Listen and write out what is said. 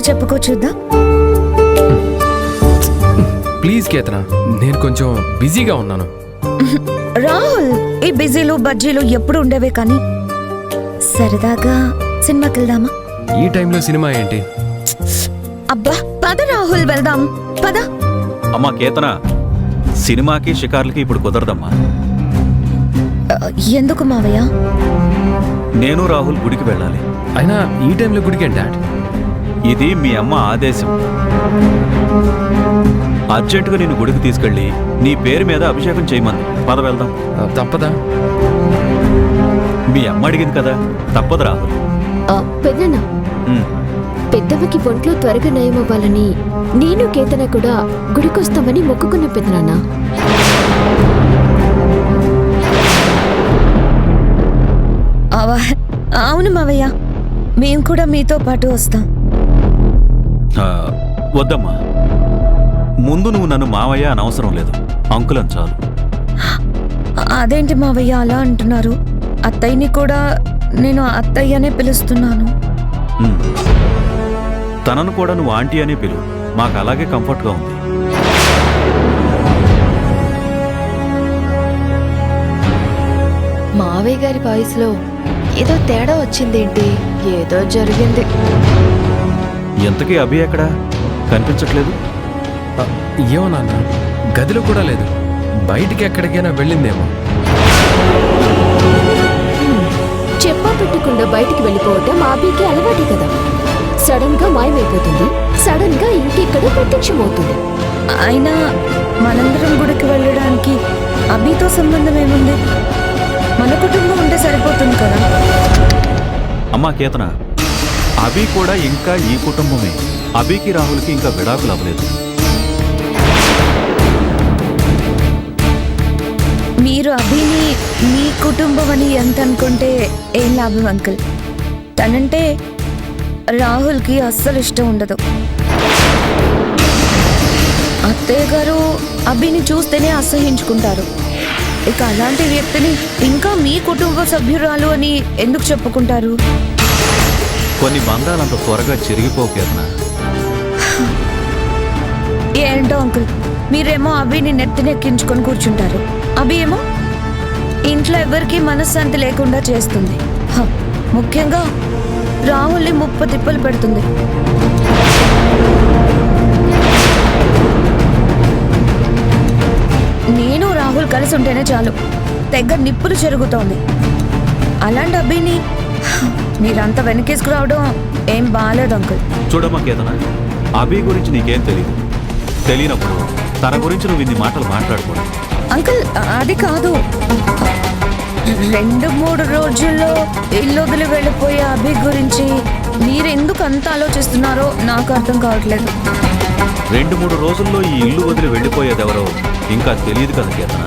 చెప్పుకో చూద్దాం. ప్లీజ్ కేతన, నేను కొంచెం బిజీగా ఉన్నాను. రాహుల్, ఈ బిజీలు బజ్జీలు ఎప్పుడు ఉండేవే కానీ సరదాగా సినిమాకి వెళ్దామా? ఈ టైంలో సినిమా ఏంటి? అబ్బా పద రాహుల్, వెళ్దాం పద. అమ్మా కేతన, సినిమాకి షికార్లకి ఇప్పుడు కుదరదమ్మా. ఎందుకు మావయ్య? నేను రాహుల్ గుడికి వెళ్ళాలి. అయినా ఈ టైంలో గుడికి డాడ్? ఇది మీ అమ్మ ఆదేశం. అర్జెంటుగా నేను గుడికి తీసుకెళ్ళి నీ పేరు మీద అభిషేకం చేయమంది. పద వెళ్దాం. తప్పదా? మీ అమ్మ అడిగింది కదా, తప్పదు రాహుల్. పెద్దనా, పెద్దమ్మకి ఒంట్లో త్వరగా నయమవ్వాలని నేను కేతన కూడా గుడికొస్తామని మొక్కుకున్న పెద్దనాన్న. అవును మావయ్య, మేము కూడా మీతో పాటు వస్తాం. వద్దమ్మా, ముందు నువ్వు నన్ను మావయ్య అనవసరం లేదు, అంకుల్ అని చాలు. అదేంటి మావయ్య అలా అంటున్నారు? అత్తయ్యని కూడా నేను అత్తయ్యనే పిలుస్తున్నాను. తనను కూడా నువ్వు ఆంటీ అనే పిలువు, మాకు అలాగే కంఫర్ట్గా ఉంది. మావయ్య గారి వాయిస్లో ఏదో తేడా వచ్చిందేంటి? ఏదో జరిగింది. ఎంతకీ అభి ఎక్కడా కనిపించట్లేదు? ఏమో నాన్న, గదిలో కూడా లేదు. బయటికి ఎక్కడికైనా వెళ్ళిందేమో. చెప్పా పెట్టకుండా బయటికి వెళ్ళిపోవటం ఆబీకి అలవాటే కదా. సడన్ గా మాయమైపోతుంది, సడన్ గా ఇంకెక్కడ ప్రత్యక్షమవుతుంది. అయినా మనందరం గుడికి వెళ్ళడానికి అభితో సంబంధం ఏముంది? మన కుటుంబం ఉంటే సరిపోతుంది కదా. అమ్మా కేతన, అభి కూడా ఇంకా ఈ కుటుంబమే. అభికి రాహుల్కి ఇంకా విడాకులు అవ్వలేదు. మీరు అభిని మీ కుటుంబం అని ఎంత అనుకుంటే ఏం లాభం అంకుల్? తనంటే రాహుల్కి అస్సలు ఇష్టం ఉండదు. అత్తయ్య గారు అభిని చూస్తేనే అసహించుకుంటారు. ఇక అలాంటి వ్యక్తిని ఇంకా మీ కుటుంబ సభ్యురాలు అని ఎందుకు చెప్పుకుంటారు? కొన్ని బంధాలంత త్వరగా చెరిగిపోకేతన. ఏంటో అంకుల్, మీరేమో అభిని నెత్తినెక్కించుకొని కూర్చుంటారు. అభి ఏమో ఇంట్లో ఎవరికి మనశ్శాంతి లేకుండా చేస్తుంది. ముఖ్యంగా రాహుల్ని ముప్పు తిప్పలు పెడుతుంది. నేను రాహుల్ కలిసి ఉంటేనే చాలు, తెగ నిప్పులు చెరుగుతోంది. అలాంటి అభిని మీరంతా వెనకేసుకురావడం ఏం బాగాలేదు అంకుల్. చూడమ్మా కేతన, అభి గురించి నీకేం తెలియదు. తెలియనప్పుడు తన గురించి నువ్వు ఇన్ని మాటలు మాట్లాడకూడదు. అంకుల్ అది కాదు, 2-3 రోజుల్లో ఇల్లు వదిలి వెళ్ళిపోయే అభి గురించి మీరెందుకు అంత ఆలోచిస్తున్నారో నాకు అర్థం కావట్లేదు. 2-3 రోజుల్లో ఈ ఇల్లు వదిలి వెళ్ళిపోయేదెవరో ఇంకా తెలియదు కదా కేతన.